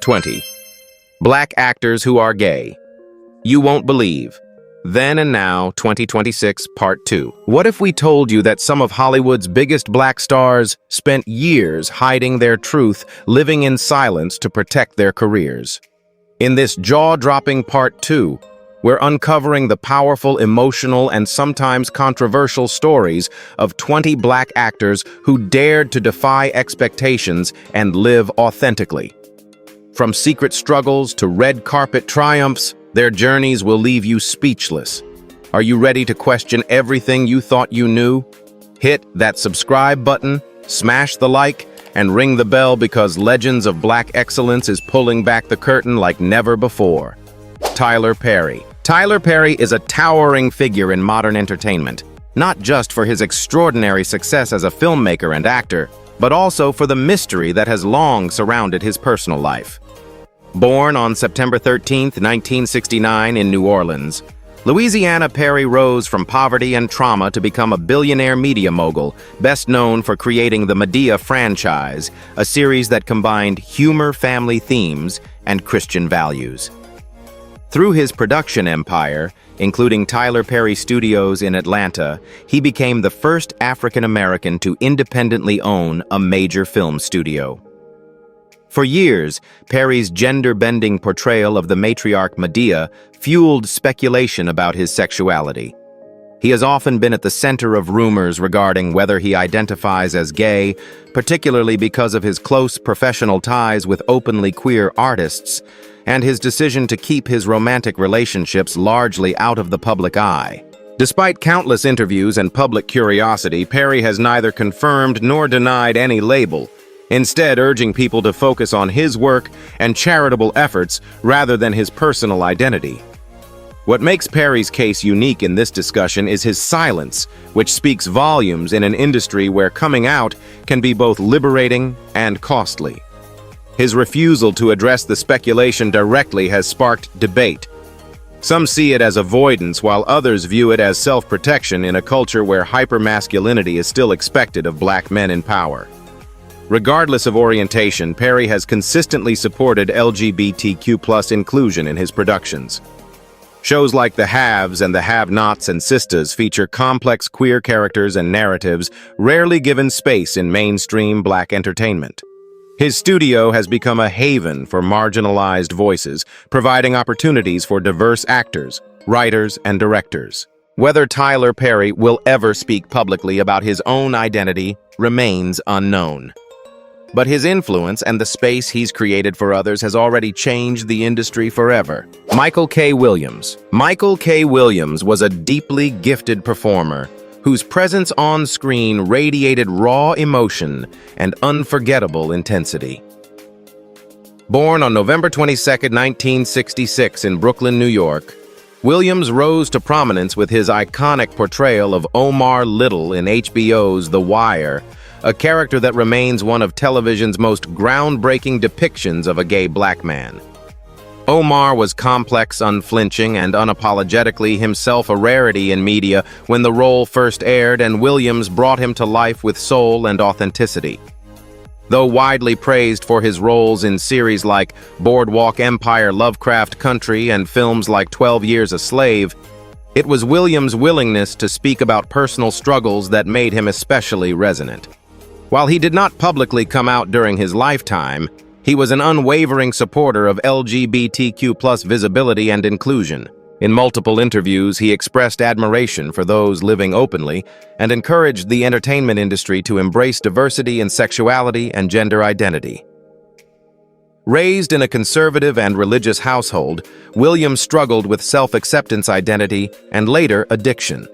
20. Black actors who are gay. You won't believe. Then and Now, 2026, Part 2. What if we told you that some of Hollywood's biggest black stars spent years hiding their truth, living in silence to protect their careers? In this jaw-dropping Part 2, we're uncovering the powerful, emotional, and sometimes controversial stories of 20 black actors who dared to defy expectations and live authentically. From secret struggles to red carpet triumphs, their journeys will leave you speechless. Are you ready to question everything you thought you knew? Hit that subscribe button, smash the like, and ring the bell because Legends of Black Excellence is pulling back the curtain like never before. Tyler Perry. Tyler Perry is a towering figure in modern entertainment, not just for his extraordinary success as a filmmaker and actor, but also for the mystery that has long surrounded his personal life. Born on September 13, 1969 in New Orleans, Louisiana, Perry rose from poverty and trauma to become a billionaire media mogul, best known for creating the Madea franchise, a series that combined humor, family themes, and Christian values. Through his production empire, including Tyler Perry Studios in Atlanta, he became the first African American to independently own a major film studio. For years, Perry's gender-bending portrayal of the matriarch Madea fueled speculation about his sexuality. He has often been at the center of rumors regarding whether he identifies as gay, particularly because of his close professional ties with openly queer artists and his decision to keep his romantic relationships largely out of the public eye. Despite countless interviews and public curiosity, Perry has neither confirmed nor denied any label, instead urging people to focus on his work and charitable efforts rather than his personal identity. What makes Perry's case unique in this discussion is his silence, which speaks volumes in an industry where coming out can be both liberating and costly. His refusal to address the speculation directly has sparked debate. Some see it as avoidance, while others view it as self-protection in a culture where hypermasculinity is still expected of black men in power. Regardless of orientation, Perry has consistently supported LGBTQ+ inclusion in his productions. Shows like The Haves and The Have-Nots and Sistas feature complex queer characters and narratives rarely given space in mainstream black entertainment. His studio has become a haven for marginalized voices, providing opportunities for diverse actors, writers, and directors. Whether Tyler Perry will ever speak publicly about his own identity remains unknown. But his influence and the space he's created for others has already changed the industry forever. Michael K. Williams. Michael K. Williams was a deeply gifted performer whose presence on screen radiated raw emotion and unforgettable intensity. Born on November 22, 1966 in Brooklyn, New York, Williams rose to prominence with his iconic portrayal of Omar Little in HBO's The Wire, a character that remains one of television's most groundbreaking depictions of a gay black man. Omar was complex, unflinching, and unapologetically himself a rarity in media when the role first aired, and Williams brought him to life with soul and authenticity. Though widely praised for his roles in series like Boardwalk Empire, Lovecraft Country, and films like 12 Years a Slave, it was Williams' willingness to speak about personal struggles that made him especially resonant. While he did not publicly come out during his lifetime, he was an unwavering supporter of LGBTQ+ visibility and inclusion. In multiple interviews, he expressed admiration for those living openly and encouraged the entertainment industry to embrace diversity in sexuality and gender identity. Raised in a conservative and religious household, Williams struggled with self-acceptance, identity, and later addiction.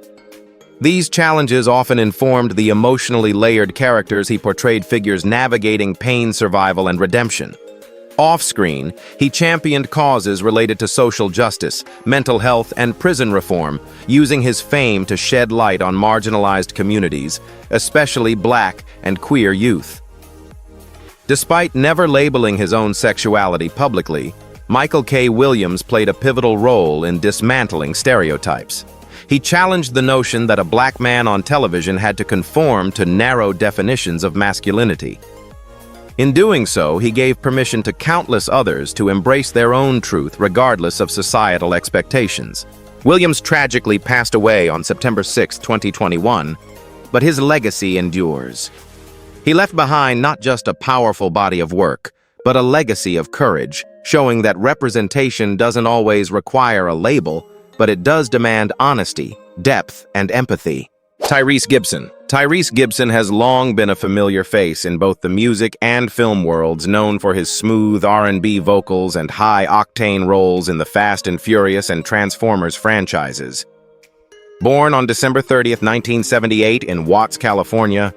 These challenges often informed the emotionally layered characters he portrayed, figures navigating pain, survival, and redemption. Off-screen, he championed causes related to social justice, mental health, and prison reform, using his fame to shed light on marginalized communities, especially black and queer youth. Despite never labeling his own sexuality publicly, Michael K. Williams played a pivotal role in dismantling stereotypes. He challenged the notion that a black man on television had to conform to narrow definitions of masculinity. In doing so, he gave permission to countless others to embrace their own truth regardless of societal expectations. Williams tragically passed away on September 6, 2021, but his legacy endures. He left behind not just a powerful body of work, but a legacy of courage, showing that representation doesn't always require a label, but it does demand honesty, depth, and empathy. Tyrese Gibson. Tyrese Gibson has long been a familiar face in both the music and film worlds, known for his smooth R&B vocals and high-octane roles in the Fast and Furious and Transformers franchises. Born on December 30th, 1978 in Watts, California,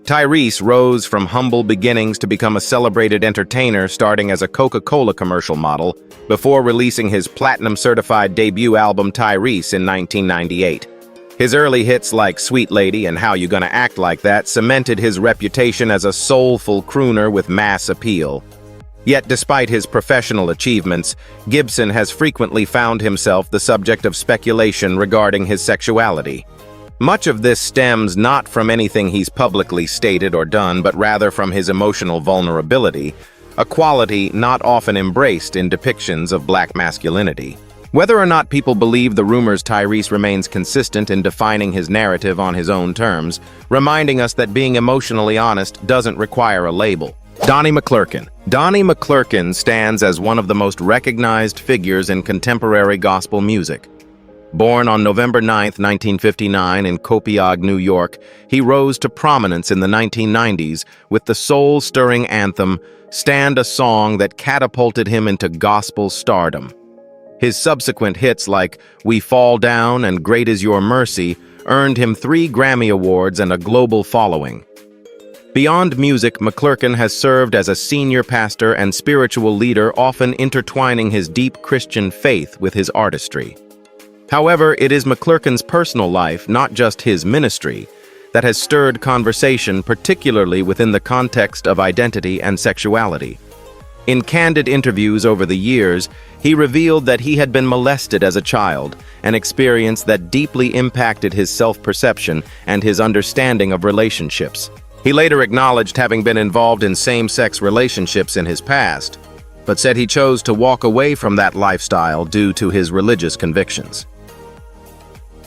Tyrese rose from humble beginnings to become a celebrated entertainer, starting as a Coca-Cola commercial model before releasing his platinum-certified debut album Tyrese in 1998. His early hits like Sweet Lady and How You Gonna Act Like That cemented his reputation as a soulful crooner with mass appeal. Yet despite his professional achievements, Gibson has frequently found himself the subject of speculation regarding his sexuality. Much of this stems not from anything he's publicly stated or done, but rather from his emotional vulnerability, a quality not often embraced in depictions of black masculinity. Whether or not people believe the rumors, Tyrese remains consistent in defining his narrative on his own terms, reminding us that being emotionally honest doesn't require a label. Donnie McClurkin. Donnie McClurkin stands as one of the most recognized figures in contemporary gospel music. Born on November 9, 1959 in Copiague, New York, he rose to prominence in the 1990s with the soul-stirring anthem, Stand, a song that catapulted him into gospel stardom. His subsequent hits like We Fall Down and Great Is Your Mercy earned him 3 Grammy Awards and a global following. Beyond music, McClurkin has served as a senior pastor and spiritual leader, often intertwining his deep Christian faith with his artistry. However, it is McClurkin's personal life, not just his ministry, that has stirred conversation, particularly within the context of identity and sexuality. In candid interviews over the years, he revealed that he had been molested as a child, an experience that deeply impacted his self-perception and his understanding of relationships. He later acknowledged having been involved in same-sex relationships in his past, but said he chose to walk away from that lifestyle due to his religious convictions.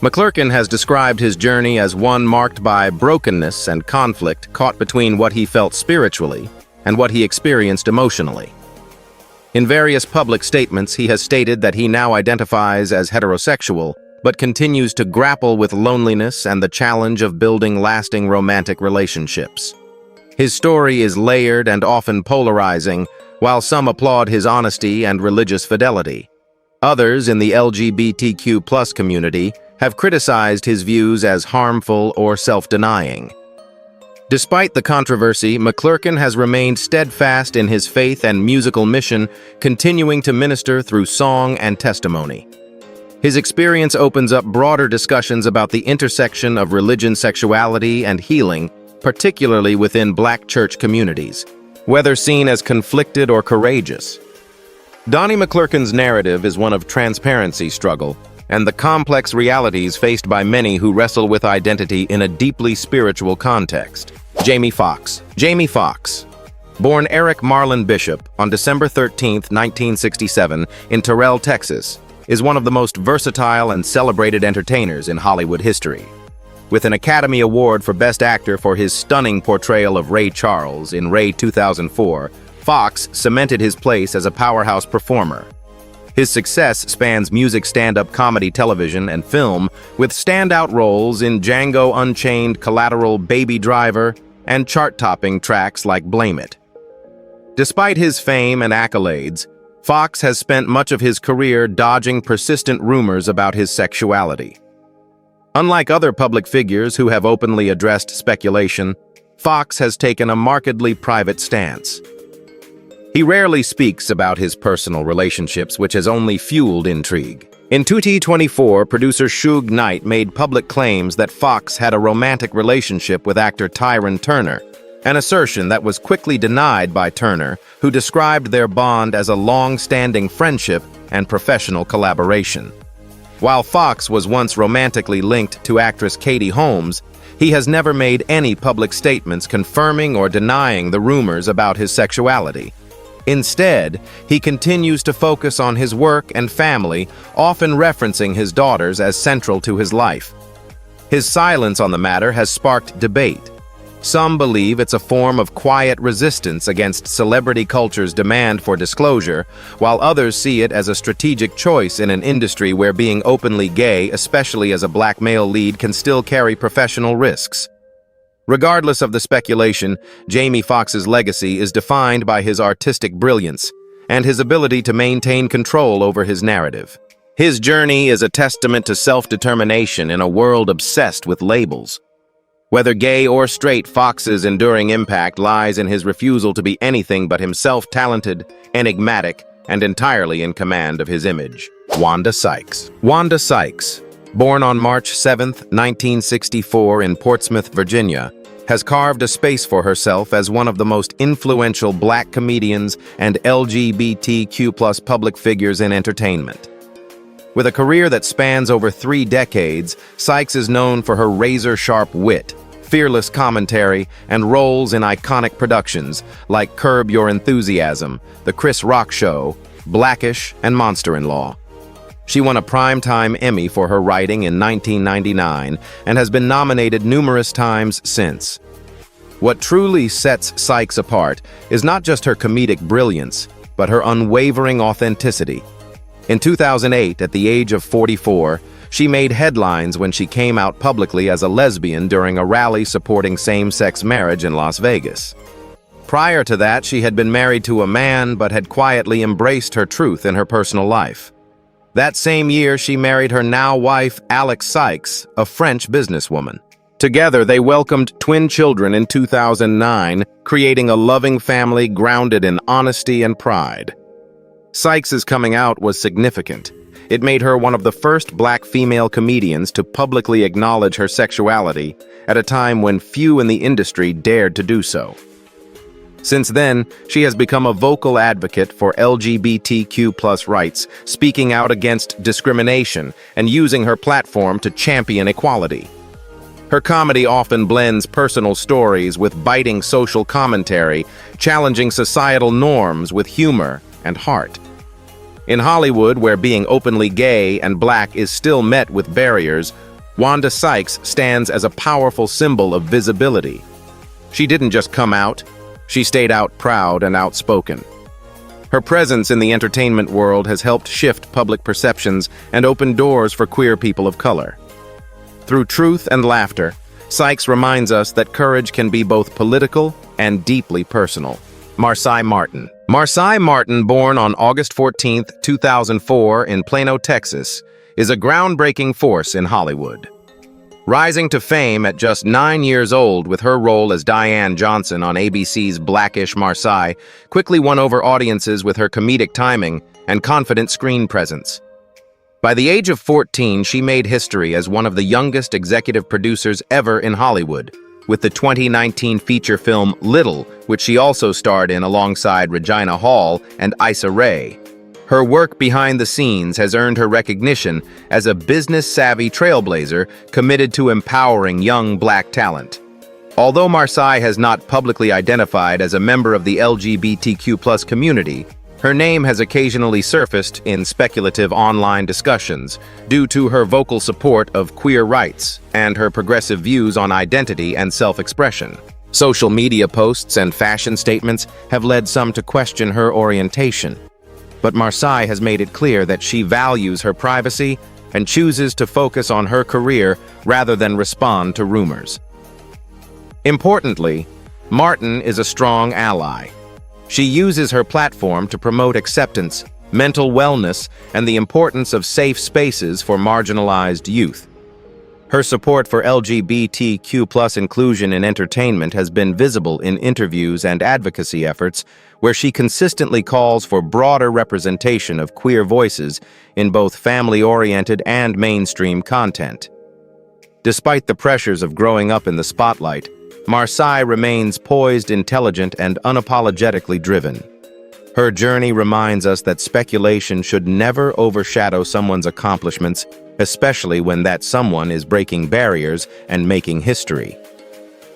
McClurkin has described his journey as one marked by brokenness and conflict caught between what he felt spiritually and what he experienced emotionally. In various public statements, he has stated that he now identifies as heterosexual, but continues to grapple with loneliness and the challenge of building lasting romantic relationships. His story is layered and often polarizing, while some applaud his honesty and religious fidelity. Others in the LGBTQ+ community have criticized his views as harmful or self-denying. Despite the controversy, McClurkin has remained steadfast in his faith and musical mission, continuing to minister through song and testimony. His experience opens up broader discussions about the intersection of religion, sexuality, and healing, particularly within Black church communities, whether seen as conflicted or courageous. Donnie McClurkin's narrative is one of transparency, struggle, and the complex realities faced by many who wrestle with identity in a deeply spiritual context. Jamie Foxx. Jamie Foxx, born Eric Marlon Bishop on December 13, 1967, in Terrell, Texas, is one of the most versatile and celebrated entertainers in Hollywood history. With an Academy Award for Best Actor for his stunning portrayal of Ray Charles in Ray 2004, Foxx cemented his place as a powerhouse performer. His success spans music, stand-up comedy, television, and film, with standout roles in Django Unchained, Collateral, Baby Driver, and chart-topping tracks like Blame It. Despite his fame and accolades, Foxx has spent much of his career dodging persistent rumors about his sexuality. Unlike other public figures who have openly addressed speculation, Foxx has taken a markedly private stance. He rarely speaks about his personal relationships, which has only fueled intrigue. In 2024, producer Suge Knight made public claims that Foxx had a romantic relationship with actor Tyron Turner, an assertion that was quickly denied by Turner, who described their bond as a long-standing friendship and professional collaboration. While Foxx was once romantically linked to actress Katie Holmes, He has never made any public statements confirming or denying the rumors about his sexuality. Instead, he continues to focus on his work and family, often referencing his daughters as central to his life. His silence on the matter has sparked debate. Some believe it's a form of quiet resistance against celebrity culture's demand for disclosure, while others see it as a strategic choice in an industry where being openly gay, especially as a black male lead, can still carry professional risks. Regardless of the speculation, Jamie Foxx's legacy is defined by his artistic brilliance and his ability to maintain control over his narrative. His journey is a testament to self-determination in a world obsessed with labels. Whether gay or straight, Foxx's enduring impact lies in his refusal to be anything but himself, talented, enigmatic, and entirely in command of his image. Wanda Sykes. Wanda Sykes, born on March 7, 1964 in Portsmouth, Virginia, has carved a space for herself as one of the most influential black comedians and LGBTQ+ public figures in entertainment. With a career that spans over 3 decades, Sykes is known for her razor-sharp wit, fearless commentary, and roles in iconic productions like Curb Your Enthusiasm, The Chris Rock Show, Blackish, and Monster-in-Law. She won a Primetime Emmy for her writing in 1999 and has been nominated numerous times since. What truly sets Sykes apart is not just her comedic brilliance, but her unwavering authenticity. In 2008, at the age of 44, she made headlines when she came out publicly as a lesbian during a rally supporting same-sex marriage in Las Vegas. Prior to that, she had been married to a man but had quietly embraced her truth in her personal life. That same year, she married her now wife, Alex Sykes, a French businesswoman. Together, they welcomed twin children in 2009, creating a loving family grounded in honesty and pride. Sykes' coming out was significant. It made her one of the first black female comedians to publicly acknowledge her sexuality at a time when few in the industry dared to do so. Since then, she has become a vocal advocate for LGBTQ+ rights, speaking out against discrimination and using her platform to champion equality. Her comedy often blends personal stories with biting social commentary, challenging societal norms with humor and heart. In Hollywood, where being openly gay and black is still met with barriers, Wanda Sykes stands as a powerful symbol of visibility. She didn't just come out, she stayed out proud and outspoken. Her presence in the entertainment world has helped shift public perceptions and open doors for queer people of color. Through truth and laughter, Sykes reminds us that courage can be both political and deeply personal. Marsai Martin. Marsai Martin, born on August 14, 2004 in Plano, Texas, is a groundbreaking force in Hollywood. Rising to fame at just 9 years old with her role as Diane Johnson on ABC's Blackish, Marsai quickly won over audiences with her comedic timing and confident screen presence. By the age of 14, she made history as one of the youngest executive producers ever in Hollywood, with the 2019 feature film Little, which she also starred in alongside Regina Hall and Issa Rae. Her work behind the scenes has earned her recognition as a business-savvy trailblazer committed to empowering young black talent. Although Marsai has not publicly identified as a member of the LGBTQ+ community, her name has occasionally surfaced in speculative online discussions due to her vocal support of queer rights and her progressive views on identity and self-expression. Social media posts and fashion statements have led some to question her orientation, but Marsai has made it clear that she values her privacy and chooses to focus on her career rather than respond to rumors. Importantly, Martin is a strong ally. She uses her platform to promote acceptance, mental wellness, and the importance of safe spaces for marginalized youth. Her support for LGBTQ+ inclusion in entertainment has been visible in interviews and advocacy efforts, where she consistently calls for broader representation of queer voices in both family-oriented and mainstream content. Despite the pressures of growing up in the spotlight, Marsai remains poised, intelligent, and unapologetically driven. Her journey reminds us that speculation should never overshadow someone's accomplishments, especially when that someone is breaking barriers and making history.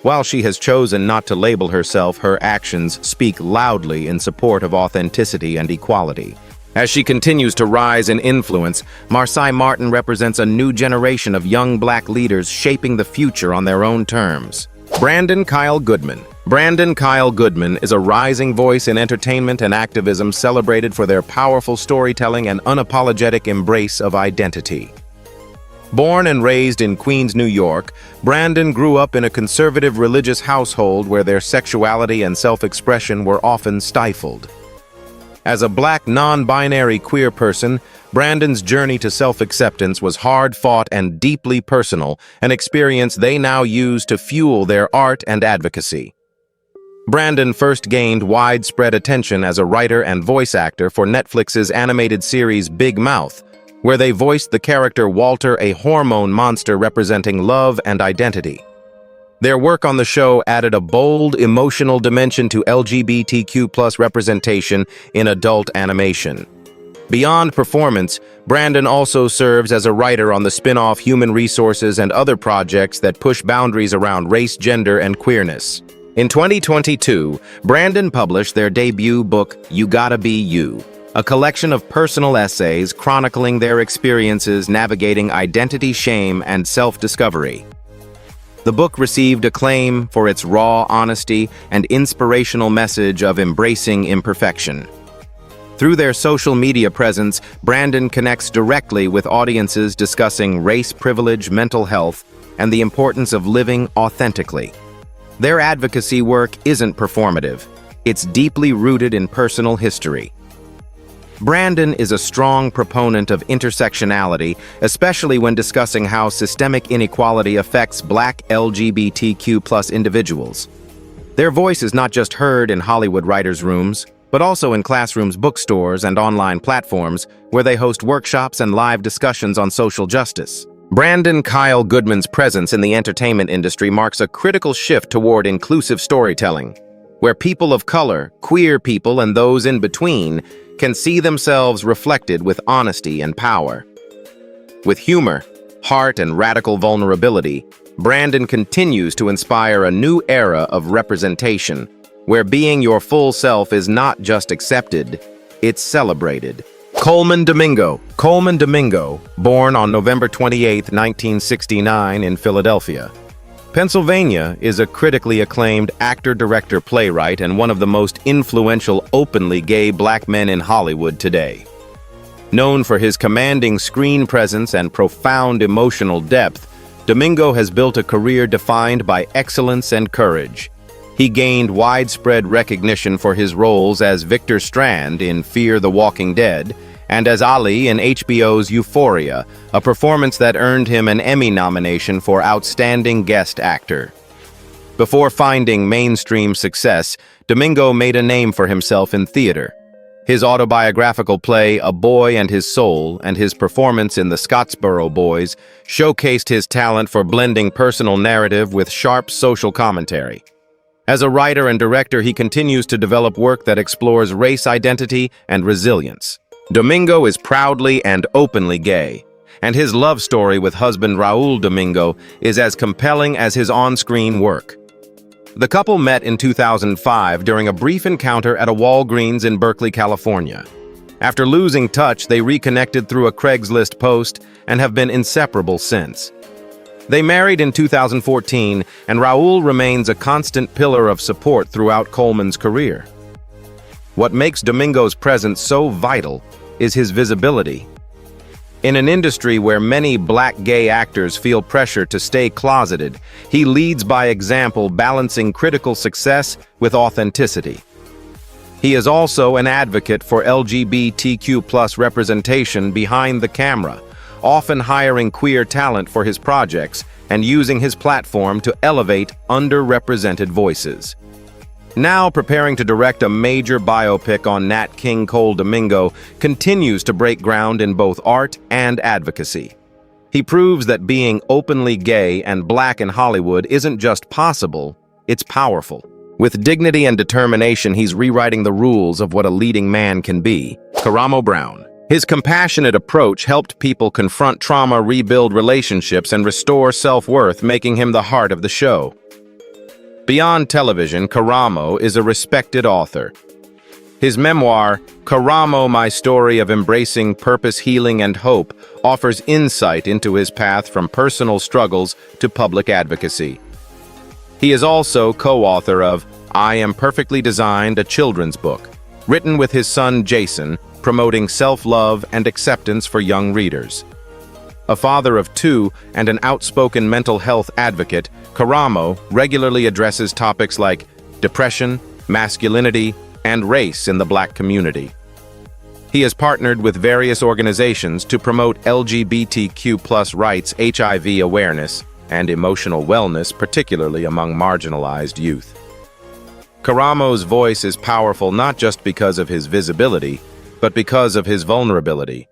While she has chosen not to label herself, her actions speak loudly in support of authenticity and equality. As she continues to rise in influence, Marsai Martin represents a new generation of young Black leaders shaping the future on their own terms. Brandon Kyle Goodman. Brandon Kyle Goodman is a rising voice in entertainment and activism, celebrated for their powerful storytelling and unapologetic embrace of identity. Born and raised in Queens, New York, Brandon grew up in a conservative religious household where their sexuality and self-expression were often stifled. As a Black non-binary queer person, Brandon's journey to self-acceptance was hard-fought and deeply personal, an experience they now use to fuel their art and advocacy. Brandon first gained widespread attention as a writer and voice actor for Netflix's animated series Big Mouth, where they voiced the character Walter, a hormone monster representing love and identity. Their work on the show added a bold, emotional dimension to LGBTQ+ representation in adult animation. Beyond performance, Brandon also serves as a writer on the spin-off Human Resources and other projects that push boundaries around race, gender, and queerness. In 2022, Brandon published their debut book, You Gotta Be You, a collection of personal essays chronicling their experiences navigating identity, shame, and self-discovery. The book received acclaim for its raw honesty and inspirational message of embracing imperfection. Through their social media presence, Brandon connects directly with audiences discussing race, privilege, mental health, and the importance of living authentically. Their advocacy work isn't performative. It's deeply rooted in personal history. Brandon is a strong proponent of intersectionality, especially when discussing how systemic inequality affects Black LGBTQ+ individuals. Their voice is not just heard in Hollywood writers' rooms, but also in classrooms, bookstores, and online platforms where they host workshops and live discussions on social justice. Brandon Kyle Goodman's presence in the entertainment industry marks a critical shift toward inclusive storytelling, where people of color, queer people, and those in between can see themselves reflected with honesty and power. With humor, heart, and radical vulnerability, Brandon continues to inspire a new era of representation, where being your full self is not just accepted, it's celebrated. Coleman Domingo. Coleman Domingo, born on November 28, 1969 in Philadelphia, Pennsylvania, is a critically acclaimed actor, director, playwright, and one of the most influential openly gay Black men in Hollywood today. Known for his commanding screen presence and profound emotional depth, Domingo has built a career defined by excellence and courage. He gained widespread recognition for his roles as Victor Strand in Fear the Walking Dead and as Ali in HBO's Euphoria, a performance that earned him an Emmy nomination for Outstanding Guest Actor. Before finding mainstream success, Domingo made a name for himself in theater. His autobiographical play, A Boy and His Soul, and his performance in The Scottsboro Boys showcased his talent for blending personal narrative with sharp social commentary. As a writer and director, he continues to develop work that explores race identity and resilience. Domingo is proudly and openly gay, and his love story with husband Raul Domingo is as compelling as his on-screen work. The couple met in 2005 during a brief encounter at a Walgreens in Berkeley, California. After losing touch, they reconnected through a Craigslist post and have been inseparable since. They married in 2014, and Raul remains a constant pillar of support throughout Coleman's career. What makes Domingo's presence so vital is his visibility. In an industry where many Black gay actors feel pressure to stay closeted, he leads by example, balancing critical success with authenticity. He is also an advocate for LGBTQ+ representation behind the camera, often hiring queer talent for his projects and using his platform to elevate underrepresented voices. Now preparing to direct a major biopic on Nat King Cole, Domingo continues to break ground in both art and advocacy. He proves that being openly gay and Black in Hollywood isn't just possible, it's powerful. With dignity and determination, he's rewriting the rules of what a leading man can be. Karamo Brown. His compassionate approach helped people confront trauma, rebuild relationships, and restore self-worth, making him the heart of the show. Beyond television, Karamo is a respected author. His memoir, Karamo: My Story of Embracing Purpose, Healing, and Hope, offers insight into his path from personal struggles to public advocacy. He is also co-author of I Am Perfectly Designed, a children's book, written with his son Jason, promoting self-love and acceptance for young readers. A father of two and an outspoken mental health advocate, Karamo regularly addresses topics like depression, masculinity, and race in the Black community. He has partnered with various organizations to promote LGBTQ+ rights, HIV awareness, and emotional wellness, particularly among marginalized youth. Karamo's voice is powerful not just because of his visibility, but because of his vulnerability.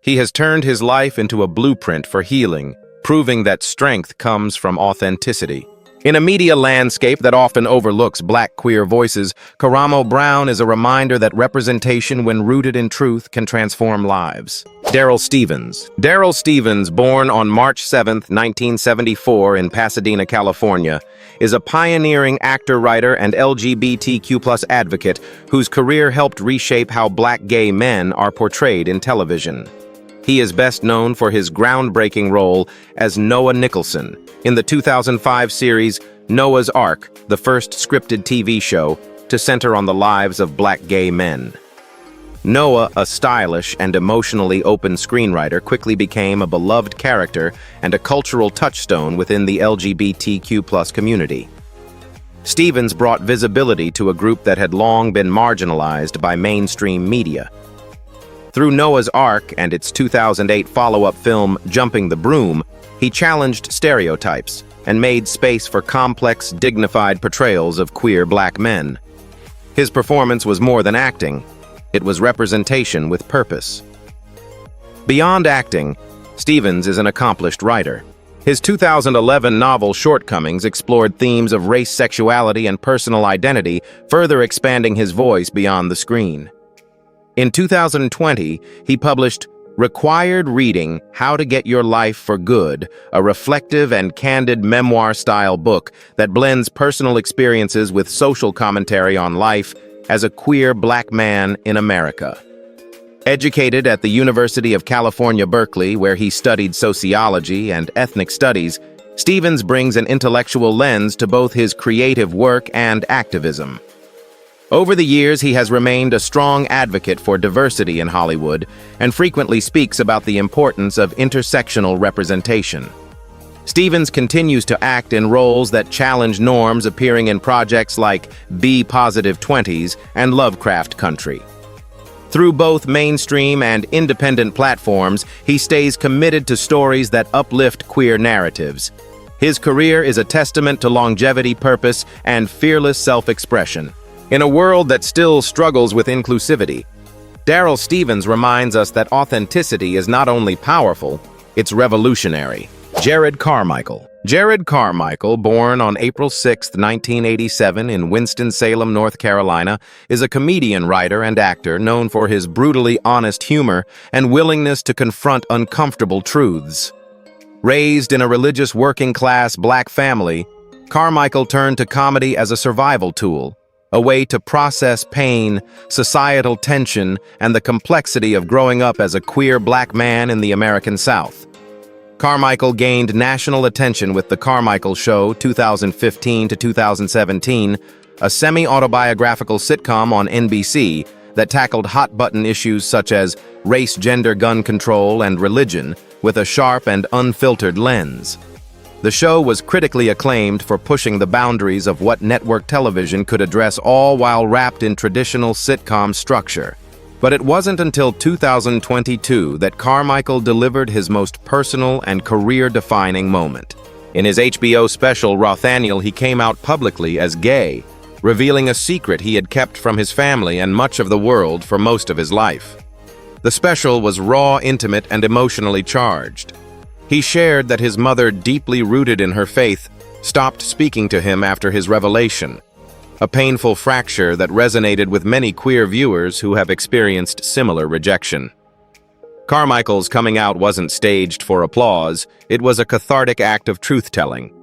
He has turned his life into a blueprint for healing, proving that strength comes from authenticity. In a media landscape that often overlooks Black queer voices, Karamo Brown is a reminder that representation, when rooted in truth, can transform lives. Daryl Stevens. Daryl Stevens, born on March 7, 1974 in Pasadena, California, is a pioneering actor, writer, and LGBTQ+ advocate whose career helped reshape how Black gay men are portrayed in television. He is best known for his groundbreaking role as Noah Nicholson in the 2005 series Noah's Ark, the first scripted TV show to center on the lives of Black gay men. Noah, a stylish and emotionally open screenwriter, quickly became a beloved character and a cultural touchstone within the LGBTQ+ community. Stevens brought visibility to a group that had long been marginalized by mainstream media. Through Noah's Ark and its 2008 follow-up film Jumping the Broom, he challenged stereotypes and made space for complex, dignified portrayals of queer Black men. His performance was more than acting. It was representation with purpose. Beyond acting, Stevens is an accomplished writer. His 2011 novel Shortcomings explored themes of race, sexuality, and personal identity, further expanding his voice beyond the screen. In 2020, he published Required Reading: How to Get Your Life for Good, a reflective and candid memoir-style book that blends personal experiences with social commentary on life as a queer Black man in America. Educated at the University of California, Berkeley, where he studied sociology and ethnic studies, Stevens brings an intellectual lens to both his creative work and activism. Over the years, he has remained a strong advocate for diversity in Hollywood and frequently speaks about the importance of intersectional representation. Stevens continues to act in roles that challenge norms, appearing in projects like Be Positive 20s and Lovecraft Country. Through both mainstream and independent platforms, he stays committed to stories that uplift queer narratives. His career is a testament to longevity, purpose, and fearless self-expression. In a world that still struggles with inclusivity, Daryl Stevens reminds us that authenticity is not only powerful, it's revolutionary. Jared Carmichael. Jared Carmichael, born on April 6, 1987 in Winston-Salem, North Carolina, is a comedian, writer, and actor known for his brutally honest humor and willingness to confront uncomfortable truths. Raised in a religious working-class Black family, Carmichael turned to comedy as a survival tool, a way to process pain, societal tension, and the complexity of growing up as a queer Black man in the American South. Carmichael gained national attention with The Carmichael Show 2015 to 2017, a semi-autobiographical sitcom on NBC that tackled hot-button issues such as race, gender, gun control, and religion with a sharp and unfiltered lens. The show was critically acclaimed for pushing the boundaries of what network television could address, all while wrapped in traditional sitcom structure. But it wasn't until 2022 that Carmichael delivered his most personal and career-defining moment. In his HBO special, Rothaniel, he came out publicly as gay, revealing a secret he had kept from his family and much of the world for most of his life. The special was raw, intimate, and emotionally charged. He shared that his mother, deeply rooted in her faith, stopped speaking to him after his revelation, a painful fracture that resonated with many queer viewers who have experienced similar rejection. Carmichael's coming out wasn't staged for applause, it was a cathartic act of truth-telling.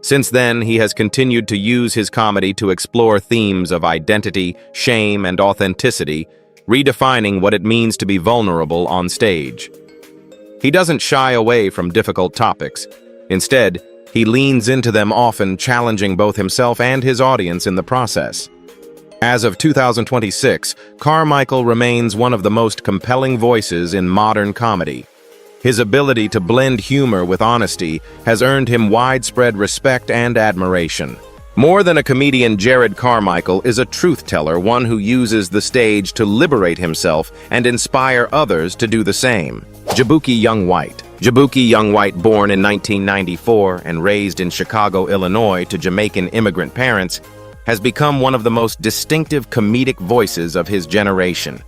Since then, he has continued to use his comedy to explore themes of identity, shame, and authenticity, redefining what it means to be vulnerable on stage. He doesn't shy away from difficult topics. Instead, he leans into them, often challenging both himself and his audience in the process. As of 2026, Carmichael remains one of the most compelling voices in modern comedy. His ability to blend humor with honesty has earned him widespread respect and admiration. More than a comedian, Jared Carmichael is a truth-teller, one who uses the stage to liberate himself and inspire others to do the same. Jaboukie Young White. Jaboukie Young White, born in 1994 and raised in Chicago, Illinois, to Jamaican immigrant parents, has become one of the most distinctive comedic voices of his generation.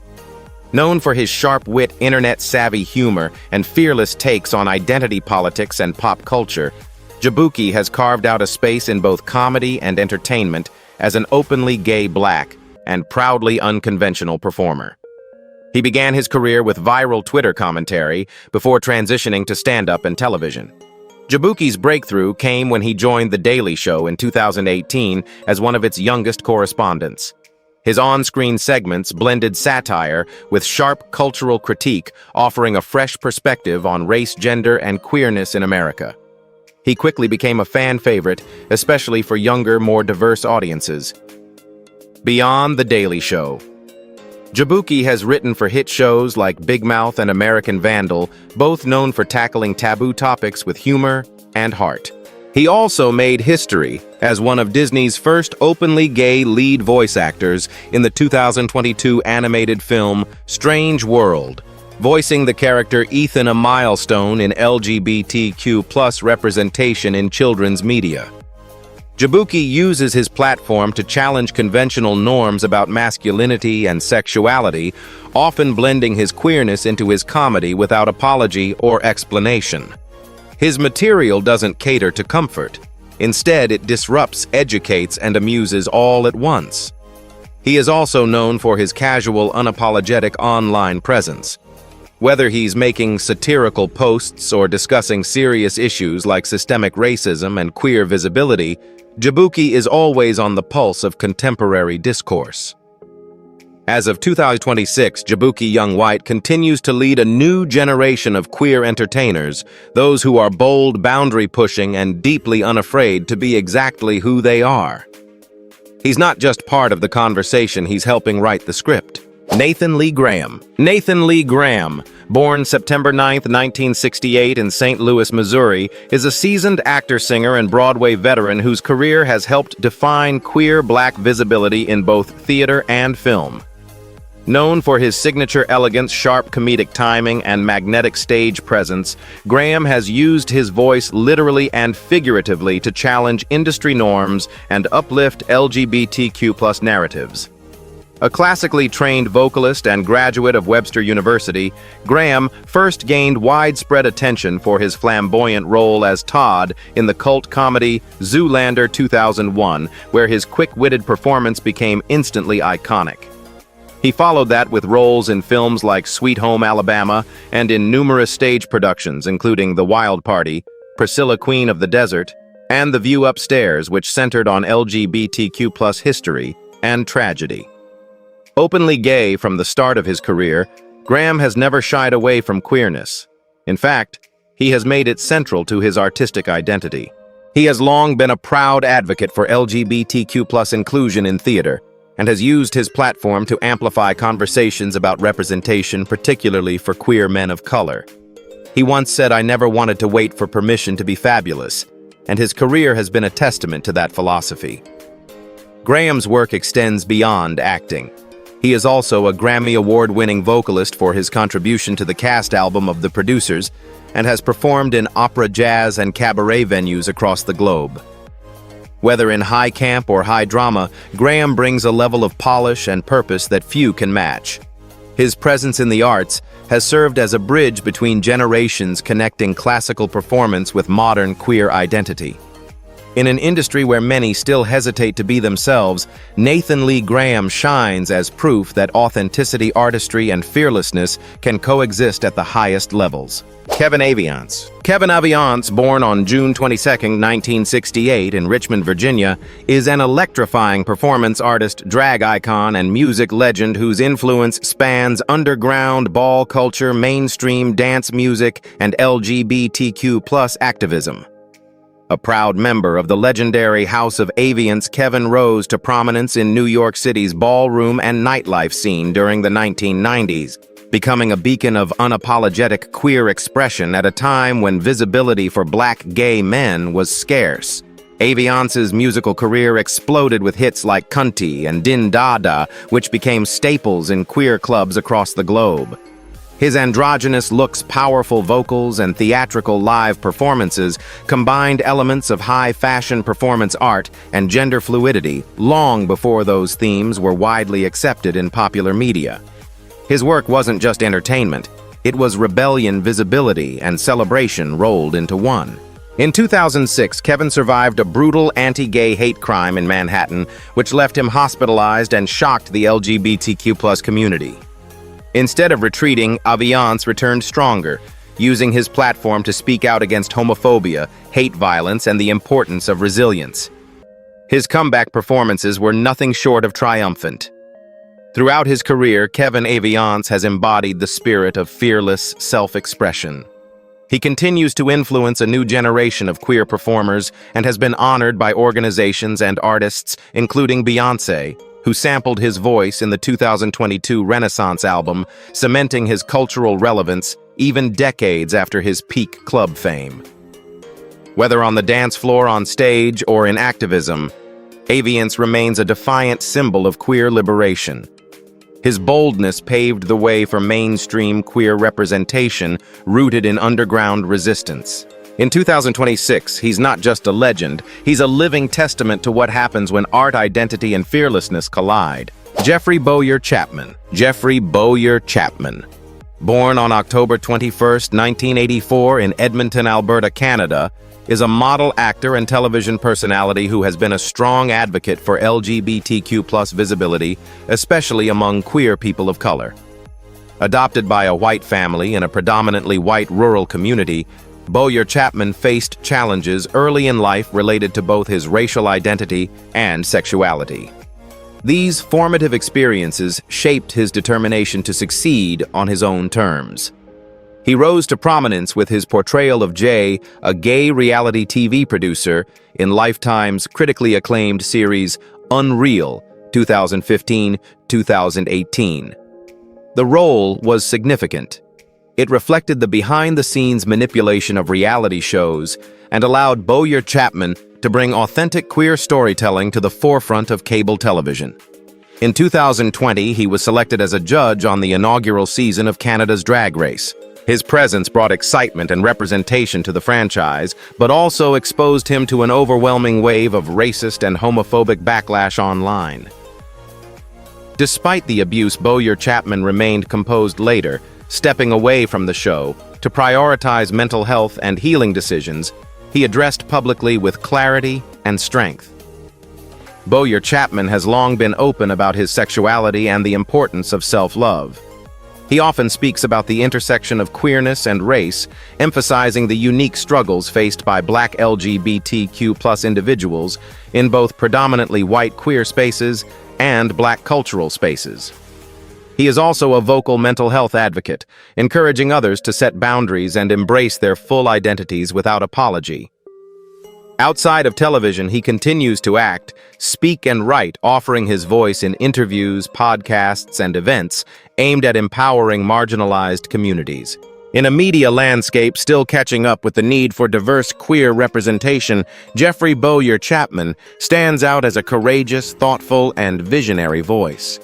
Known for his sharp wit, internet-savvy humor, and fearless takes on identity politics and pop culture, Jaboukie has carved out a space in both comedy and entertainment as an openly gay Black and proudly unconventional performer. He began his career with viral Twitter commentary before transitioning to stand-up and television. Jaboukie's breakthrough came when he joined The Daily Show in 2018 as one of its youngest correspondents. His on-screen segments blended satire with sharp cultural critique, offering a fresh perspective on race, gender, and queerness in America. He quickly became a fan favorite, especially for younger, more diverse audiences. Beyond The Daily Show. Jaboukie has written for hit shows like Big Mouth and American Vandal, both known for tackling taboo topics with humor and heart. He also made history as one of Disney's first openly gay lead voice actors in the 2022 animated film Strange World, voicing the character Ethan, a milestone in LGBTQ+ representation in children's media. Jaboukie uses his platform to challenge conventional norms about masculinity and sexuality, often blending his queerness into his comedy without apology or explanation. His material doesn't cater to comfort. Instead, it disrupts, educates, and amuses all at once. He is also known for his casual, unapologetic online presence. Whether he's making satirical posts or discussing serious issues like systemic racism and queer visibility, Jaboukie is always on the pulse of contemporary discourse. As of 2026, Jaboukie Young White continues to lead a new generation of queer entertainers, those who are bold, boundary-pushing, and deeply unafraid to be exactly who they are. He's not just part of the conversation, he's helping write the script. Nathan Lee Graham. Nathan Lee Graham, born September 9, 1968 in St. Louis, Missouri, is a seasoned actor, singer, and Broadway veteran whose career has helped define queer Black visibility in both theater and film. Known for his signature elegance, sharp comedic timing, and magnetic stage presence, Graham has used his voice literally and figuratively to challenge industry norms and uplift LGBTQ+ narratives. A classically trained vocalist and graduate of Webster University, Graham first gained widespread attention for his flamboyant role as Todd in the cult comedy Zoolander 2001, where his quick-witted performance became instantly iconic. He followed that with roles in films like Sweet Home Alabama and in numerous stage productions, including The Wild Party, Priscilla Queen of the Desert, and The View Upstairs, which centered on LGBTQ+ history and tragedy. Openly gay from the start of his career, Graham has never shied away from queerness. In fact, he has made it central to his artistic identity. He has long been a proud advocate for LGBTQ+ inclusion in theater, and has used his platform to amplify conversations about representation, particularly for queer men of color. He once said, "I never wanted to wait for permission to be fabulous," and his career has been a testament to that philosophy. Graham's work extends beyond acting. He is also a Grammy Award-winning vocalist for his contribution to the cast album of The Producers, and has performed in opera, jazz, and cabaret venues across the globe. Whether in high camp or high drama, Graham brings a level of polish and purpose that few can match. His presence in the arts has served as a bridge between generations, connecting classical performance with modern queer identity. In an industry where many still hesitate to be themselves, Nathan Lee Graham shines as proof that authenticity, artistry, and fearlessness can coexist at the highest levels. Kevin Aviance. Kevin Aviance, born on June 22, 1968 in Richmond, Virginia, is an electrifying performance artist, drag icon, and music legend whose influence spans underground ball culture, mainstream dance music, and LGBTQ+ activism. A proud member of the legendary House of Aviance, Kevin rose to prominence in New York City's ballroom and nightlife scene during the 1990s, becoming a beacon of unapologetic queer expression at a time when visibility for black gay men was scarce. Aviance's musical career exploded with hits like Cunty and Din Da Da, which became staples in queer clubs across the globe. His androgynous looks, powerful vocals, and theatrical live performances combined elements of high-fashion performance art and gender fluidity long before those themes were widely accepted in popular media. His work wasn't just entertainment, it was rebellion, visibility, and celebration rolled into one. In 2006, Kevin survived a brutal anti-gay hate crime in Manhattan, which left him hospitalized and shocked the LGBTQ+ community. Instead of retreating, Aviance returned stronger, using his platform to speak out against homophobia, hate violence, and the importance of resilience. His comeback performances were nothing short of triumphant. Throughout his career, Kevin Aviance has embodied the spirit of fearless self-expression. He continues to influence a new generation of queer performers and has been honored by organizations and artists, including Beyoncé, who sampled his voice in the 2022 Renaissance album, cementing his cultural relevance even decades after his peak club fame. Whether on the dance floor, on stage, or in activism, Aviance remains a defiant symbol of queer liberation. His boldness paved the way for mainstream queer representation rooted in underground resistance. In 2026, he's not just a legend, he's a living testament to what happens when art, identity, and fearlessness collide. Jeffrey Bowyer Chapman. Jeffrey Bowyer Chapman. Born on October 21, 1984 in Edmonton, Alberta, Canada, is a model, actor, and television personality who has been a strong advocate for LGBTQ+ visibility, especially among queer people of color. Adopted by a white family in a predominantly white rural community, Bowyer Chapman faced challenges early in life related to both his racial identity and sexuality. These formative experiences shaped his determination to succeed on his own terms. He rose to prominence with his portrayal of Jay, a gay reality TV producer, in Lifetime's critically acclaimed series Unreal, 2015-2018. The role was significant. It reflected the behind-the-scenes manipulation of reality shows and allowed Bowyer Chapman to bring authentic queer storytelling to the forefront of cable television. In 2020, he was selected as a judge on the inaugural season of Canada's Drag Race. His presence brought excitement and representation to the franchise, but also exposed him to an overwhelming wave of racist and homophobic backlash online. Despite the abuse, Bowyer Chapman remained composed later, stepping away from the show to prioritize mental health and healing decisions. He addressed publicly with clarity and strength. Bowyer Chapman has long been open about his sexuality and the importance of self-love. He often speaks about the intersection of queerness and race, emphasizing the unique struggles faced by Black LGBTQ+ individuals in both predominantly white queer spaces and Black cultural spaces. He is also a vocal mental health advocate, encouraging others to set boundaries and embrace their full identities without apology. Outside of television, he continues to act, speak, and write, offering his voice in interviews, podcasts, and events aimed at empowering marginalized communities. In a media landscape still catching up with the need for diverse queer representation, Jeffrey Bowyer Chapman stands out as a courageous, thoughtful, and visionary voice.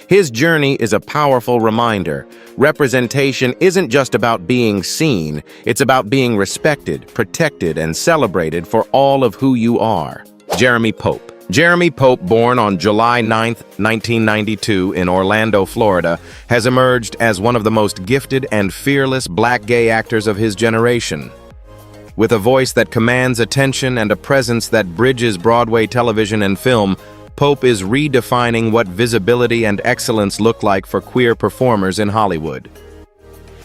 His journey is a powerful reminder. Representation isn't just about being seen, it's about being respected, protected, and celebrated for all of who you are. Jeremy Pope. Jeremy Pope, born on July 9, 1992 in Orlando, Florida, has emerged as one of the most gifted and fearless Black gay actors of his generation. With a voice that commands attention and a presence that bridges Broadway television and film, Pope is redefining what visibility and excellence look like for queer performers in Hollywood.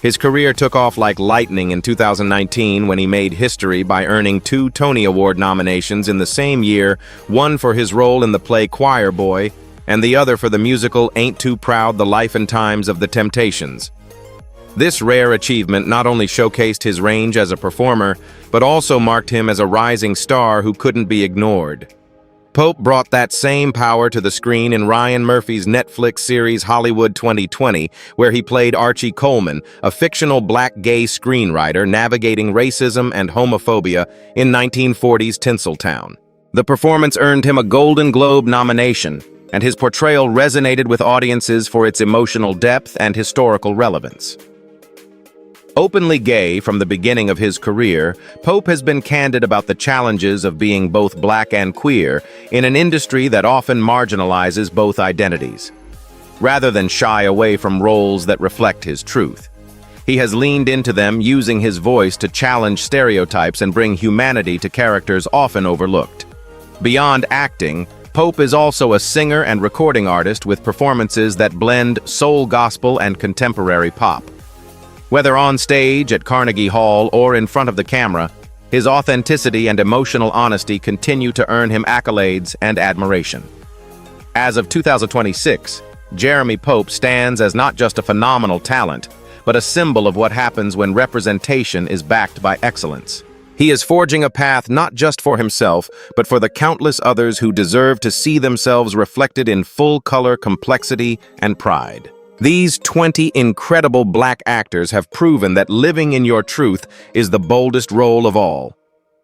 His career took off like lightning in 2019 when he made history by earning 2 Tony Award nominations in the same year, one for his role in the play Choir Boy, and the other for the musical Ain't Too Proud: The Life and Times of the Temptations. This rare achievement not only showcased his range as a performer, but also marked him as a rising star who couldn't be ignored. Pope brought that same power to the screen in Ryan Murphy's Netflix series Hollywood 2020, where he played Archie Coleman, a fictional black gay screenwriter navigating racism and homophobia in 1940s Tinseltown. The performance earned him a Golden Globe nomination, and his portrayal resonated with audiences for its emotional depth and historical relevance. Openly gay from the beginning of his career, Pope has been candid about the challenges of being both black and queer in an industry that often marginalizes both identities. Rather than shy away from roles that reflect his truth, he has leaned into them, using his voice to challenge stereotypes and bring humanity to characters often overlooked. Beyond acting, Pope is also a singer and recording artist with performances that blend soul gospel and contemporary pop. Whether on stage, at Carnegie Hall, or in front of the camera, his authenticity and emotional honesty continue to earn him accolades and admiration. As of 2026, Jeremy Pope stands as not just a phenomenal talent, but a symbol of what happens when representation is backed by excellence. He is forging a path not just for himself, but for the countless others who deserve to see themselves reflected in full color, complexity, and pride. These 20 incredible black actors have proven that living in your truth is the boldest role of all.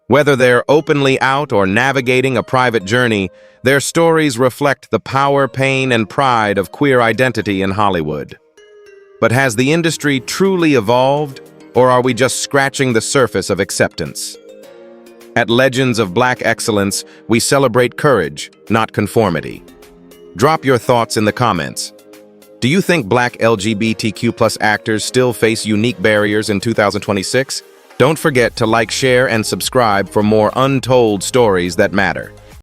Whether they're openly out or navigating a private journey, their stories reflect the power, pain, and pride of queer identity in Hollywood. But has the industry truly evolved, or are we just scratching the surface of acceptance? At Legends of Black Excellence, we celebrate courage, not conformity. Drop your thoughts in the comments. Do you think black LGBTQ+ actors still face unique barriers in 2026? Don't forget to like, share, and subscribe for more untold stories that matter.